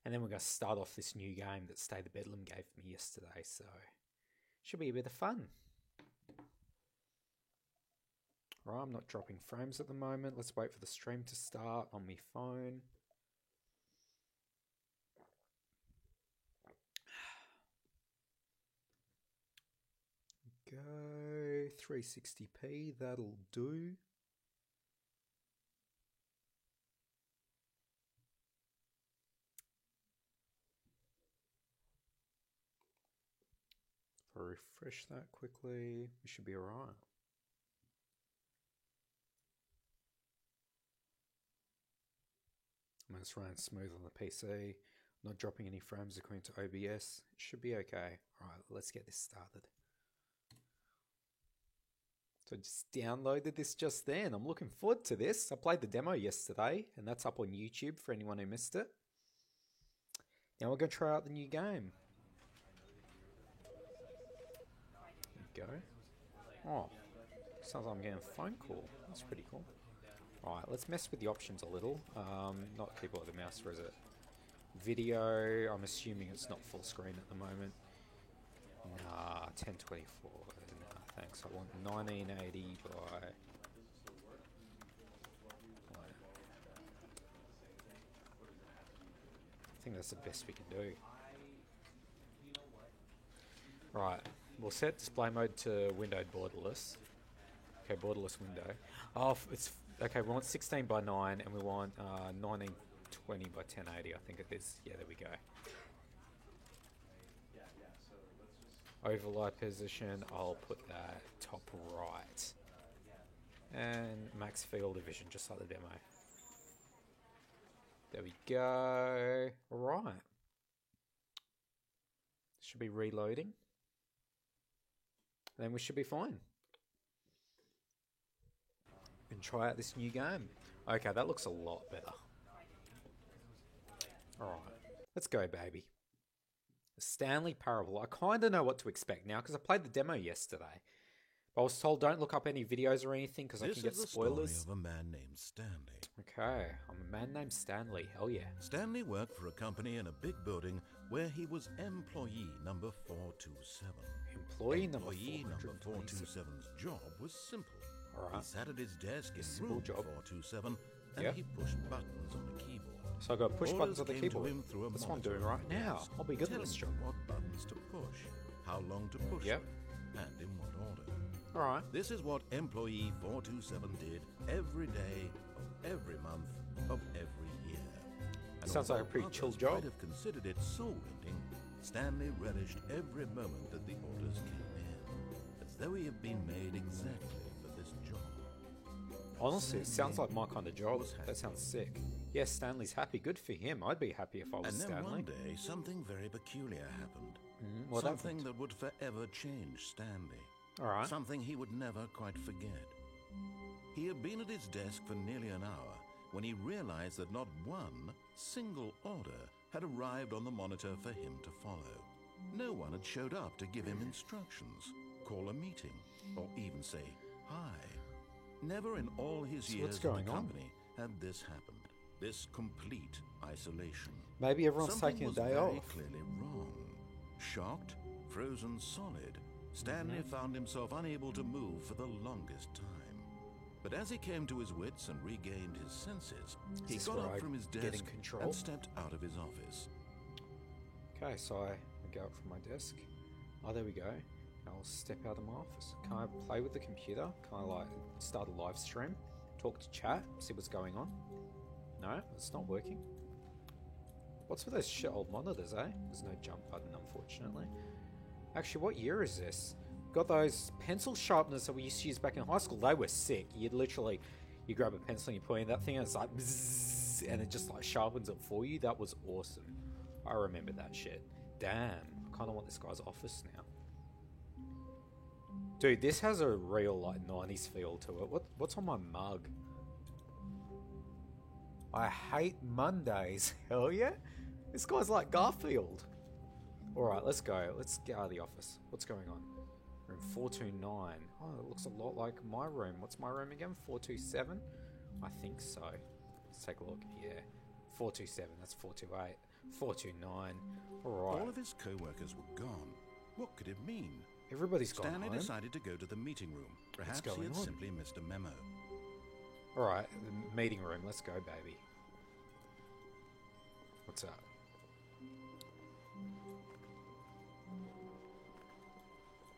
And then we're going to start off this new game that Stay the Bedlam gave me yesterday, so should be a bit of fun. Alright, I'm not dropping frames at the moment. Let's wait for the stream to start on my phone. Go 360p, that'll do. If I refresh that quickly, we should be alright. I'm just running smooth on the PC, not dropping any frames according to OBS. It should be okay. Alright, let's get this started. So I just downloaded this just then. I'm looking forward to this. I played the demo yesterday, and that's up on YouTube for anyone who missed it. Now we're going to try out the new game. There we go. Oh, sounds like I'm getting a phone call. That's pretty cool. Alright, let's mess with the options a little. Not keyboard or mouse, or is it? Video, I'm assuming it's not full screen at the moment. Nah, 1024. Nah, thanks. I want 1980 by... I think that's the best we can do. Right, we'll set display mode to windowed borderless. Okay, borderless window. Oh, it's... Okay, we want 16 by 9 and we want 1920 by 1080, I think it is. Yeah, there we go. Overlay position, I'll put that top right. And max field of vision, just like the demo. There we go. Alright. Should be reloading. Then we should be fine. And try out this new game. Okay, that looks a lot better. Alright. Let's go, baby. The Stanley Parable. I kind of know what to expect now because I played the demo yesterday. But I was told don't look up any videos or anything because I can get spoilers. This is the story of a man named Stanley. Okay, I'm a man named Stanley. Hell yeah. Stanley worked for a company in a big building where he was employee number 427. Employee number 427's job was simple. Alright. He sat at his desk in Simple room job. 427 and he pushed buttons on the keyboard. So I got push buttons on the Orders came to keyboard. him through a That's what I'm monitor doing right on the now. desk, I'll be good at telling this him job. what buttons to push, how long to push Yep. them, and in what order. Alright. This is what employee 427 did every day of every month of every year. And Sounds like a although pretty others chill job. might have considered it soul-rending, Stanley relished every moment that the orders came in, as though he had been made exactly for this job. Honestly, it sounds like my kind of job. was happy. That sounds sick. Yes, Stanley's happy. Good for him. I'd be happy if I was And then Stanley. one day, something very peculiar happened. What Something happened? that would forever change Stanley. Alright. Something he would never quite forget. He had been at his desk for nearly an hour when he realized that not one single order had arrived on the monitor for him to follow. No one had showed up to give him instructions, call a meeting, or even say hi. Never in all his So years what's at going the on? company had this happened. This complete isolation. Maybe everyone's Something taking a was day very off. clearly wrong. Shocked, frozen solid, Stanley found himself unable to move for the longest time. But as he came to his wits and regained his senses, he this got where up I from his get in desk control? and stepped out of his office. Okay, so I go up from my desk. Oh, there we go. I'll step out of my office. Can I play with the computer? Can I like start a live stream? Talk to chat? See what's going on? No, it's not working. What's with those shit old monitors, eh? There's no jump button, unfortunately. Actually, what year is this? Got those pencil sharpeners that we used to use back in high school. They were sick. You'd literally, you grab a pencil and you put in that thing and it's like bzzz, and it just like sharpens it for you. That was awesome. I remember that shit. Damn, I kind of want this guy's office now. Dude, this has a real like 90s feel to it. What's on my mug? I hate Mondays. Hell yeah. This guy's like Garfield. Alright, let's go. Let's get out of the office. What's going on? Room 429. Oh, it looks a lot like my room. What's my room again? 427? I think so. Let's take a look. Yeah. 427. That's 428. 429. All Alright. of his co-workers were gone. What could it mean? Everybody's gone Stanley home. decided to go to the meeting room. Perhaps he going had on? simply missed a memo. Alright, the meeting room. Let's go, baby. What's that?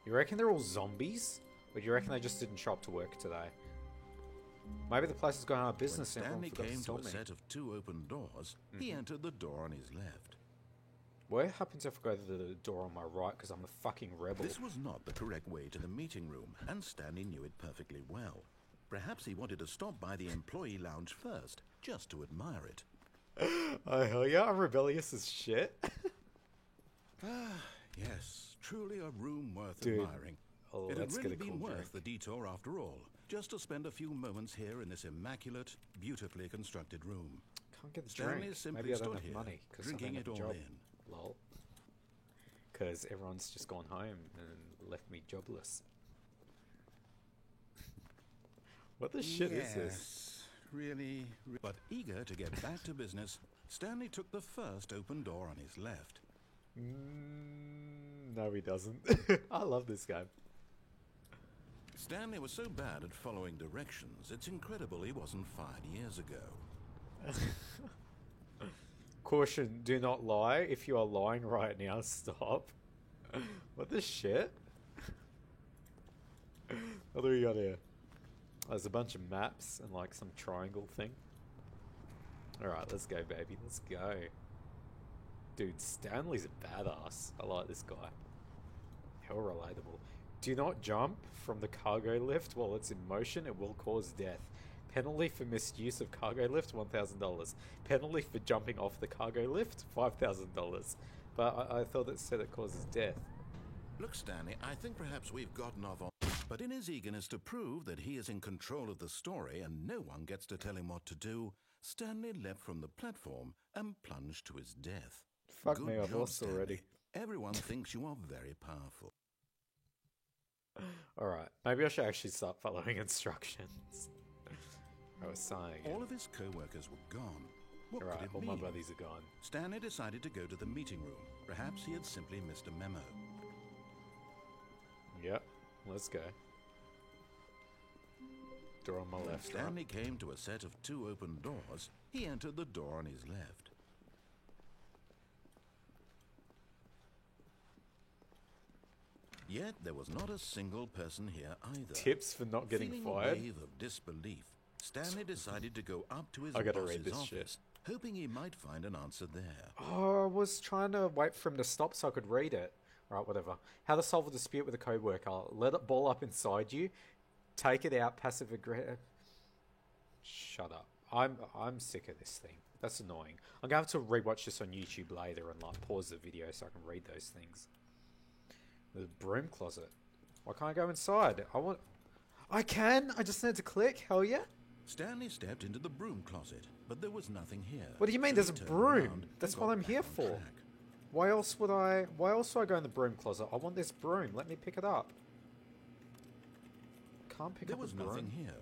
You reckon they're all zombies? Or do you reckon they just didn't show up to work today? Maybe the place has gone out of When business and Stanley everyone forgot came to to tell a me. set of 2 open doors, he entered the door on his left. What happens if I go to the door on my right because I'm a fucking rebel? This was not the correct way to the meeting room, and Stanley knew it perfectly well. Perhaps he wanted to stop by the employee lounge first, just to admire it. Oh, hell yeah, I'm rebellious as shit. Yes, truly a room worth Dude, admiring. oh, It had let's really get a been cool worth drink. the detour after all, just to spend a few moments here in this immaculate, beautifully constructed room. Can't get the Stanley drink. simply Maybe I don't stood have here, money because I drinking don't it have a all job. in. Lol. Because everyone's just gone home and left me jobless. What the shit is this? Yes, really. But eager to get back to business, Stanley took the first open door on his left. No, he doesn't. I love this guy. Stanley was so bad at following directions, it's incredible he wasn't fired years ago. Caution, do not lie. If you are lying right now, stop. What the shit? What do we got here? There's a bunch of maps and like some triangle thing. Alright, let's go, baby. Let's go. Dude, Stanley's a badass. I like this guy. Hell relatable. Do not jump from the cargo lift while it's in motion. It will cause death. Penalty for misuse of cargo lift, $1,000. Penalty for jumping off the cargo lift, $5,000. But I thought it said it causes death. Look, Stanley, I think perhaps we've gotten off on... But in his eagerness to prove that he is in control of the story and no one gets to tell him what to do, Stanley leapt from the platform and plunged to his death. Fuck Good me, I've job, lost Stanley. already. Everyone thinks you are very powerful. Alright, maybe I should actually start following instructions. I was saying. All of his co-workers were gone. What Alright, could it all mean? my buddies are gone. Stanley decided to go to the meeting room. Perhaps he had simply missed a memo. Yep, let's go. Door on my When left, right? Stanley came to a set of 2 open doors, he entered the door on his left. Yet there was not a single person here either. Tips for not getting Feeling fired? a wave of disbelief, Stanley decided to go up to his I gotta boss's read this office, shit. hoping he might find an answer there. Oh, I was trying to wait for him to stop so I could read it. Right, whatever. How to solve a dispute with a co-worker. Let it ball up inside you. Take it out, passive aggressive. Shut up. I'm sick of this thing. That's annoying. I'm gonna have to rewatch this on YouTube later and like pause the video so I can read those things. The broom closet. Why can't I go inside? I can! I just need to click. Hell yeah. Stanley stepped into the broom closet, but there was nothing here. What do you mean So there's he a turned broom? around That's and what got I'm back here on for. track. Why else would I go in the broom closet? I want this broom. Let me pick it up. Can't pick There up was a broom. nothing here.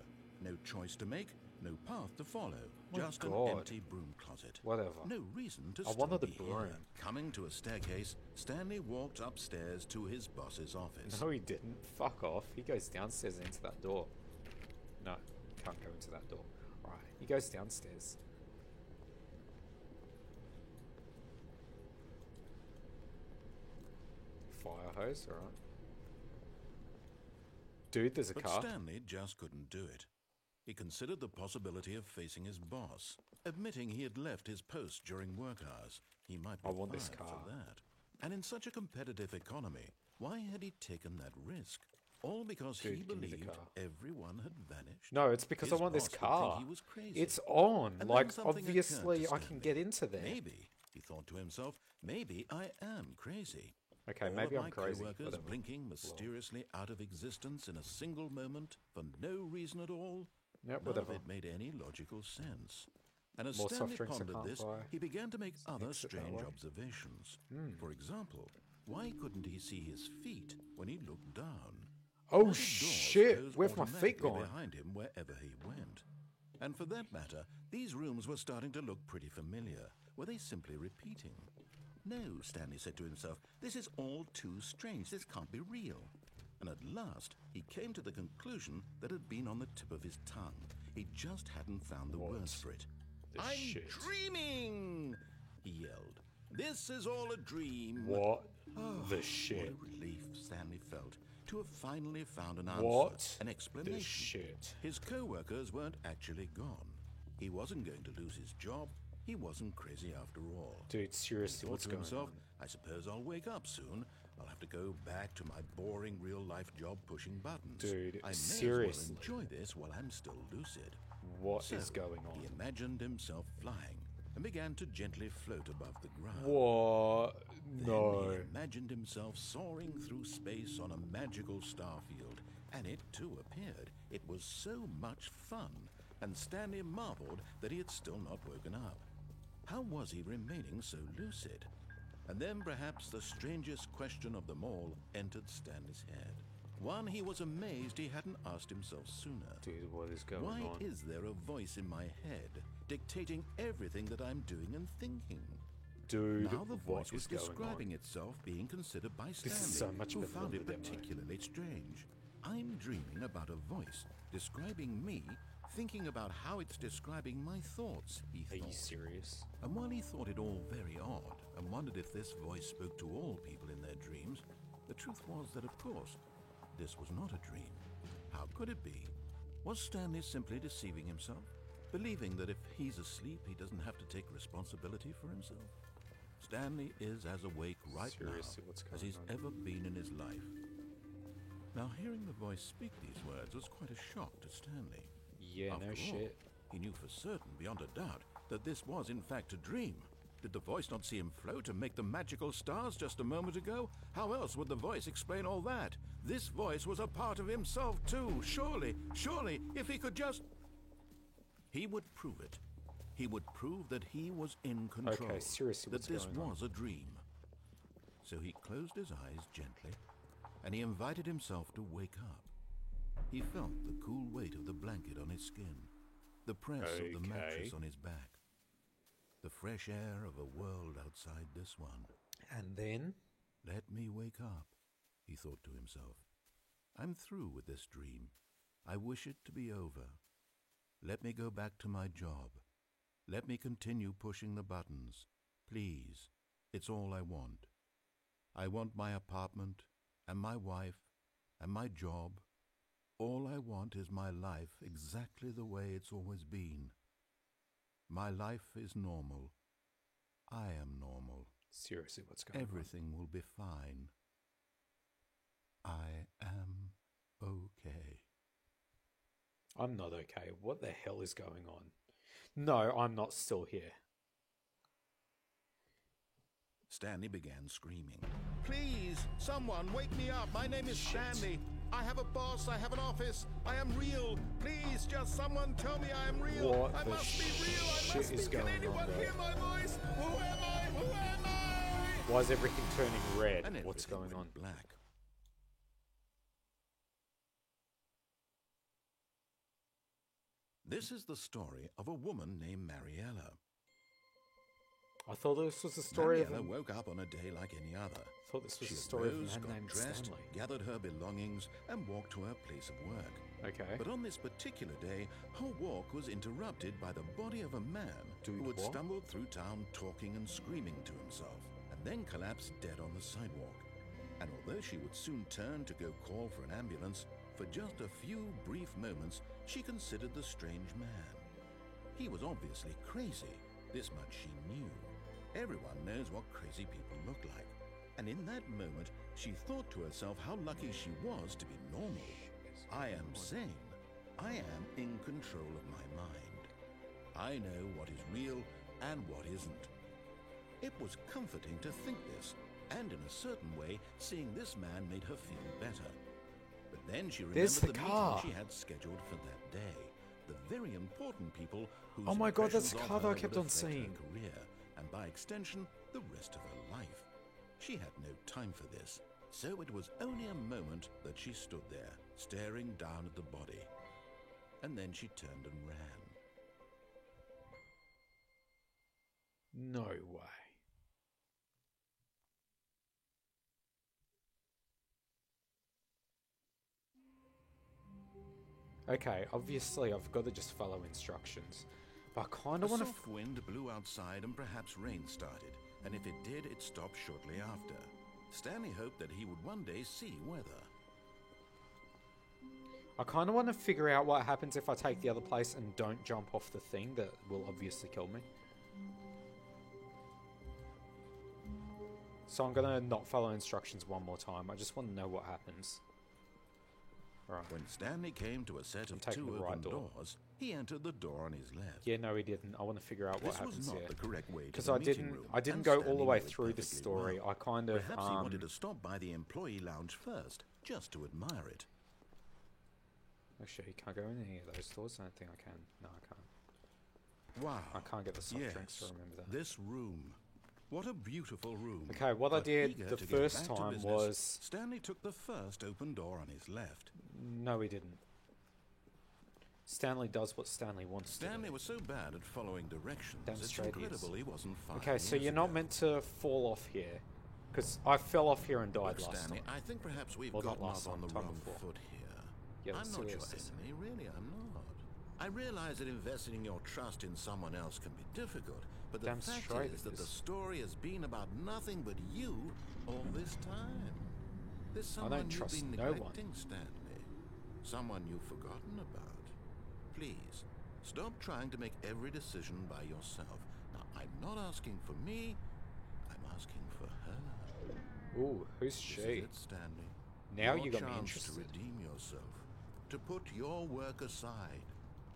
No choice to make, no path to follow. My Just God. an empty broom closet. Whatever. No reason to I still wanted a be here. broom. Coming to a staircase, Stanley walked upstairs to his boss's office. No, he didn't. Fuck off. He goes downstairs and into that door. No, can't go into that door. Right, he goes downstairs. Fire hose, alright. Dude, there's a But car. Stanley just couldn't do it. He considered the possibility of facing his boss, admitting he had left his post during work hours. He might be I want this fired car. for that. And in such a competitive economy, why had he taken that risk? All because he Dude, give me the believed car. everyone had vanished. No, it's because His I want this boss would think car. he was crazy. It's on. And Like, then something obviously, occurred to I can Stanley. get into there. Maybe, he thought to himself, maybe I am crazy. Okay, All maybe of I'm my crazy. co-workers Whatever. blinking mysteriously out of existence in a single moment for no reason at all. Yep, None whatever. of it made any logical sense. And as More soft Stanley drinks I pondered can't this, buy. he began to make other exit that strange way. observations. For example, why couldn't he see his feet when he looked down? Oh Why did doors shit! close Where've my feet automatically gone? behind him wherever he went? And for that matter, these rooms were starting to look pretty familiar. were they simply repeating? No, Stanley said to himself, this is all too strange. This can't be real. And at last, he came to the conclusion that had been on the tip of his tongue. He just hadn't found the words for it. I'm dreaming, he yelled. This is all a dream. What the What shit? a relief Stanley felt to have finally found an answer, What an the explanation. shit? His co-workers weren't actually gone. He wasn't going to lose his job. He wasn't crazy after all. Dude, seriously, He what's thought to going himself, on? I suppose I'll wake up soon. I'll have to go back to my boring real-life job pushing buttons. Dude, I may seriously. as well enjoy this while I'm still lucid. What is So, going He on? imagined himself flying and began to gently float above the ground. What? Then No. he imagined himself soaring through space on a magical starfield, and it too appeared. It was so much fun, and Stanley marveled that he had still not woken up. How was he remaining so lucid? And then perhaps the strangest question of them all entered Stanley's head. One he was amazed he hadn't asked himself sooner. Dude, what is going Why on? is there a voice in my head dictating everything that I'm doing and thinking? Dude, Now the what voice was is going describing on? itself being considered by Stanley, is so much who better found than it the demo. particularly strange. I'm dreaming about a voice describing me, thinking about how it's describing my thoughts, he Are you thought. serious? And while he thought it all very odd and wondered if this voice spoke to all people in their dreams, the truth was that, of course, this was not a dream. How could it be? Was Stanley simply deceiving himself, believing that if he's asleep, he doesn't have to take responsibility for himself? Stanley is as awake right Seriously, now what's as going he's on? ever been in his life. Now, hearing the voice speak these words was quite a shock to Stanley. Yeah, After no all, shit. he knew for certain, beyond a doubt, that this was in fact a dream. Did the voice not see him float and make the magical stars just a moment ago? How else would the voice explain all that? This voice was a part of himself too. Surely, if he could just... He would prove it. He would prove that he was in control. Okay, seriously, that what's this going on? was a dream. So he closed his eyes gently, and he invited himself to wake up. He felt the cool weight of the blanket on his skin, the press of the mattress Okay. on his back, the fresh air of a world outside this one. And then? Let me wake up, he thought to himself. I'm through with this dream. I wish it to be over. Let me go back to my job. Let me continue pushing the buttons. Please, it's all I want. I want my apartment, and my wife, and my job. All I want is my life exactly the way it's always been. My life is normal. I am normal. Seriously, what's going Everything will be fine. I am okay. on? I'm not okay. What the hell is going on? No, I'm not still here. Stanley began screaming. Please, someone, wake me up. My name is Shit. Stanley. I have a boss. I have an office. I am real. Please, just someone tell me I am real. What I the must be real. I shit must is be. Can going on, anyone bro? hear my voice? Who am I? Who am I? Why is everything turning red? And What's everything going on? went black. This is the story of a woman named Mariella. I thought this was the story of Mariella a... woke up on a day like any other. I thought this was She the story of a arose, man got named dressed, Stanley. gathered her belongings, and walked to her place of work. Okay. But on this particular day, her walk was interrupted by the body of a man Dude, who had what? stumbled through town talking and screaming to himself, and then collapsed dead on the sidewalk. And although she would soon turn to go call for an ambulance, for just a few brief moments she considered the strange man. He was obviously crazy, this much she knew. Everyone knows what crazy people look like. And in that moment, she thought to herself how lucky she was to be normal. I am sane. I am in control of my mind. I know what is real and what isn't. It was comforting to think this, and in a certain way, seeing this man made her feel better. But then she remembered There's the the car. meeting she had scheduled for that day. The very important people whose Oh my God, that's impressions the of car that I her kept would on affect her seeing. career, and by extension, the rest of her life. She had no time for this, so it was only a moment that she stood there, staring down at the body. And then she turned and ran. No way. Okay, obviously I've got to just follow instructions. But I kind A of want to... soft wind blew outside and perhaps rain started, and if it did, it stopped shortly after. Stanley hoped that he would one day see weather. I kind of want to figure out what happens if I take the other place and don't jump off the thing that will obviously kill me. So I'm going to not follow instructions one more time. I just want to know what happens. Right. When Stanley came to a set of taking two the right open door. doors, he entered the door on his left. Yeah, no, he didn't. I want to figure out what This happens was not here. the correct way to Because the I meeting didn't, room, I didn't and go all the Stanley way knew it through this perfectly story. well. I kind of... Perhaps he wanted to stop by the employee lounge first, just to admire it. Actually, you can't go in any of those doors. I don't think I can. No, I can't. Wow. I can't get the soft yes, drinks to remember that. This room. What a beautiful room. Okay, what I But did eager the to get first back to time business, was... Stanley took the first open door on his left. No, he didn't. Stanley does what Stanley wants to Stanley do. was so bad at following directions, Damn it's straight he is. incredible he wasn't 5 Okay, so years you're not ago. meant to fall off here. Because I fell off here and died Look, last Stanley, time. I think perhaps we've Well, not gotten last off on time, the time wrong before. foot here. Yeah, I'm let's not see your what this is. enemy, really, I'm not. I realize that investing your trust in someone else can be difficult, but the Damn fact straight is it that is. the story has been about nothing but you all this time. There's I someone don't trust you've been no one. neglecting, Stanley. Someone you've forgotten about. Please, stop trying to make every decision by yourself. Now, I'm not asking for me, I'm asking for her. Ooh, who's This she? is it, Stanley. Now Your you got me chance interested. to redeem yourself, to put your work aside,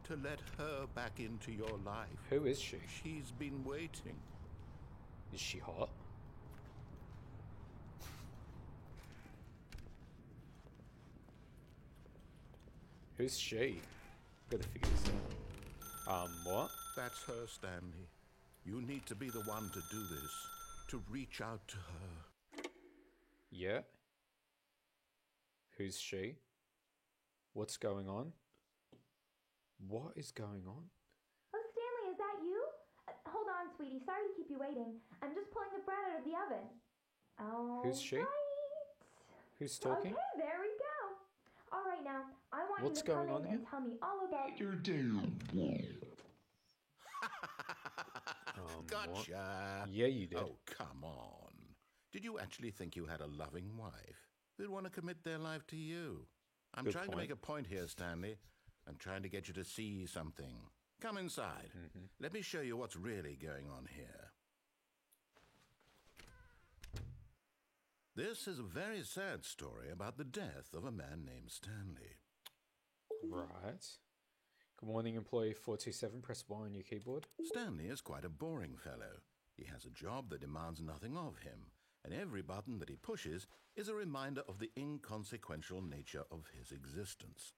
to let her back into your life. Who is she? She's been waiting. Is she hot? Who's she? Gotta figure this out. What? That's her, Stanley. You need to be the one to do this, to reach out to her. Yeah. Who's she? What's going on? What is going on? Oh, Stanley, is that you? Hold on, sweetie. Sorry to keep you waiting. I'm just pulling the bread out of the oven. Oh. Who's she? Who's talking? Okay, there we go. All right, now I want What's you to going come on in here? and tell me all about your What? Gotcha. Yeah, you did. Oh, come on. Did you actually think you had a loving wife who'd want to commit their life to you? I'm Good trying to point. make a point here, Stanley. I'm trying to get you to see something. Come inside. Let me show you what's really going on here. This is a very sad story about the death of a man named Stanley. Right. Good morning, employee 427. Press Y on your keyboard. Stanley is quite a boring fellow. He has a job that demands nothing of him, and every button that he pushes is a reminder of the inconsequential nature of his existence.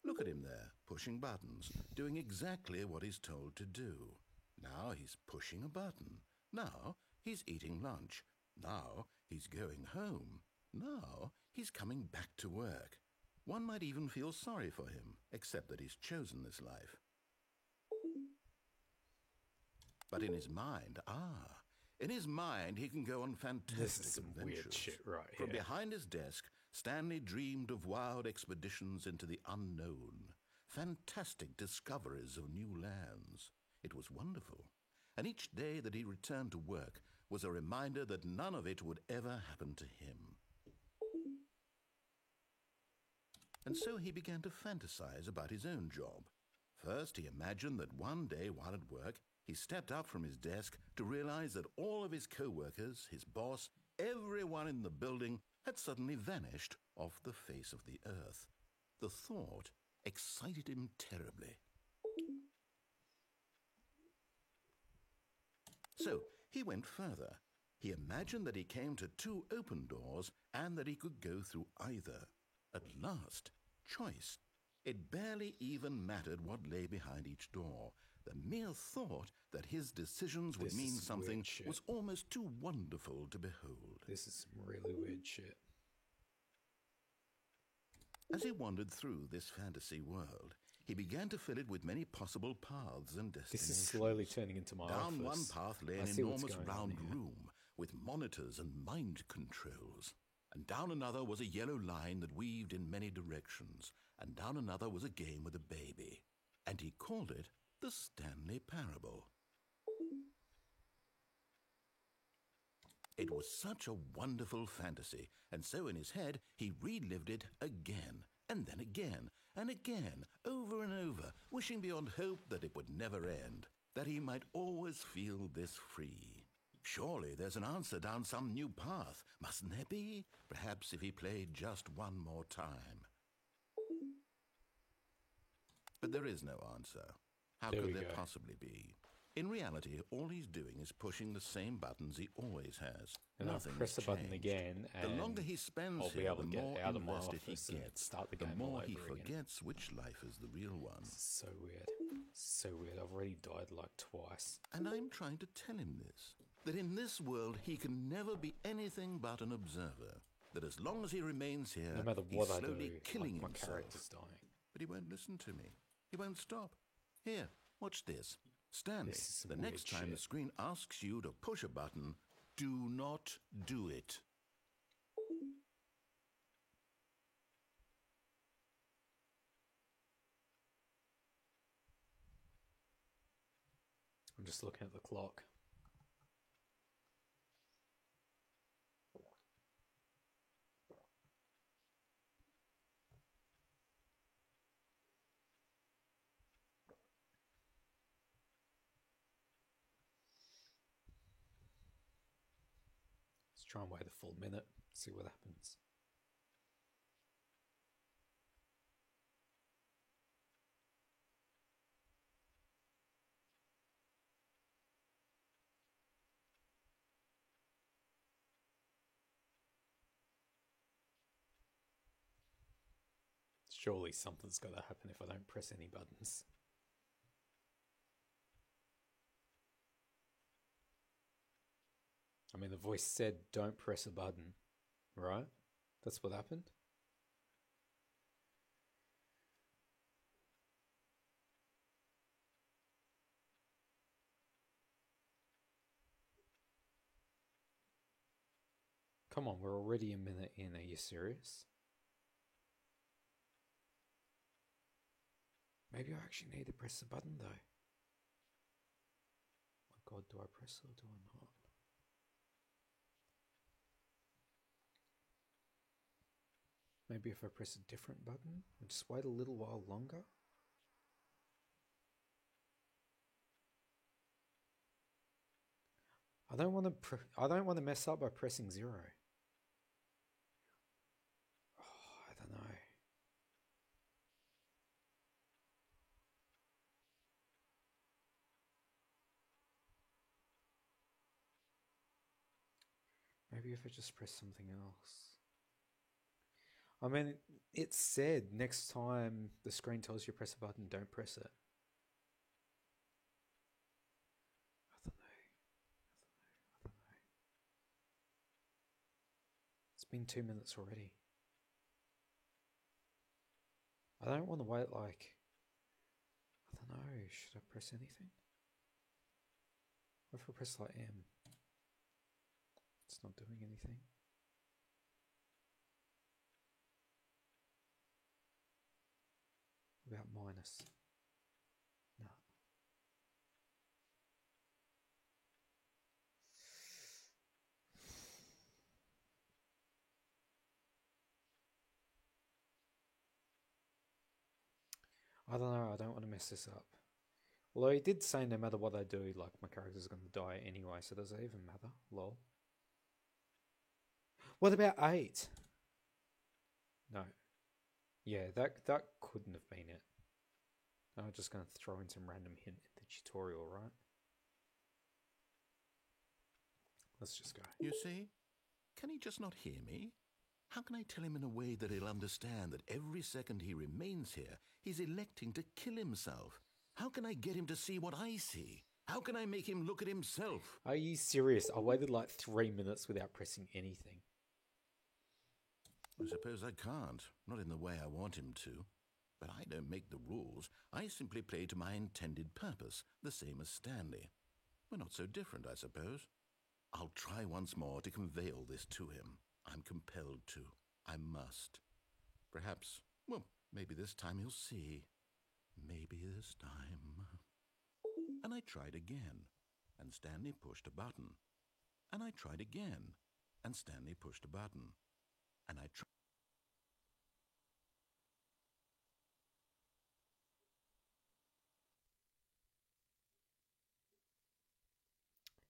Look at him there, pushing buttons, doing exactly what he's told to do. Now he's pushing a button. Now he's eating lunch. Now he's going home. Now he's coming back to work. One might even feel sorry for him, except that he's chosen this life. But in his mind, in his mind he can go on fantastic This is some adventures. weird shit right From here. behind his desk, Stanley dreamed of wild expeditions into the unknown, fantastic discoveries of new lands. It was wonderful, and each day that he returned to work was a reminder that none of it would ever happen to him. And so he began to fantasize about his own job. First, he imagined that one day while at work, he stepped up from his desk to realize that all of his co-workers, his boss, everyone in the building had suddenly vanished off the face of the earth. The thought excited him terribly. So he went further. He imagined that he came to 2 open doors and that he could go through either. At last, choice. It barely even mattered what lay behind each door. The mere thought that his decisions would This mean is some something weird shit. was almost too wonderful to behold. This is some really weird shit. As he wandered through this fantasy world, he began to fill it with many possible paths and This destinations. is slowly turning into my Down office. one path lay I an see what's enormous going on round here. room with monitors and mind controls. And down another was a yellow line that weaved in many directions. And down another was a game with a baby. And he called it the Stanley Parable. It was such a wonderful fantasy, and so in his head he relived it again, and then again, and again, over and over, wishing beyond hope that it would never end, that he might always feel this free. Surely there's an answer down some new path, mustn't there be? Perhaps if he played just one more time. But there is no answer. How There could we there go. possibly be? In reality, all he's doing is pushing the same buttons he always has. And I'll Nothing press the has button changed. again, The and longer he spends I'll be here, able the to get more out of my invested he office and gets. start the The game all more he over again. forgets which life is the real one. This is so weird. So weird. I've already died like twice. And I'm trying to tell him this, that in this world he can never be anything but an observer. That as long as he remains here, No matter he's what I slowly do, killing like, my himself. character's dying. But he won't listen to me. He won't stop. Here, watch this. Stanley, This is some the weird next time the shit. screen asks you to push a button, do not do it. I'm just looking at the clock. Let's try and wait a full minute, see what happens. Surely something's got to happen if I don't press any buttons. I mean, the voice said, don't press a button, right? That's what happened? Come on, we're already a minute in. Are you serious? Maybe I actually need to press the button though. My God, do I press it or do I not? Maybe if I press a different button and just wait a little while longer. I don't want to mess up by pressing 0. Oh, I don't know. Maybe if I just press something else. I mean, it said next time the screen tells you press a button, don't press it. I don't know. It's been 2 minutes already. I don't want to wait like... I don't know, should I press anything? What if I press like M? It's not doing anything. What about minus? No. I don't know, I don't want to mess this up. Although he did say no matter what I do, like my character's going to die anyway, so does it even matter? Lol. What about 8? No. Yeah, that couldn't have been it. I'm just going to throw in some random hint in the tutorial, right? Let's just go. You see? Can he just not hear me? How can I tell him in a way that he'll understand that every second he remains here, he's electing to kill himself? How can I get him to see what I see? How can I make him look at himself? Are you serious? I waited like 3 minutes without pressing anything. I suppose I can't. Not in the way I want him to. But I don't make the rules. I simply play to my intended purpose, the same as Stanley. We're not so different, I suppose. I'll try once more to convey all this to him. I'm compelled to. I must. Perhaps, well, maybe this time he'll see. Maybe this time. And I tried again, and Stanley pushed a button. And I tried again, and Stanley pushed a button. And I tried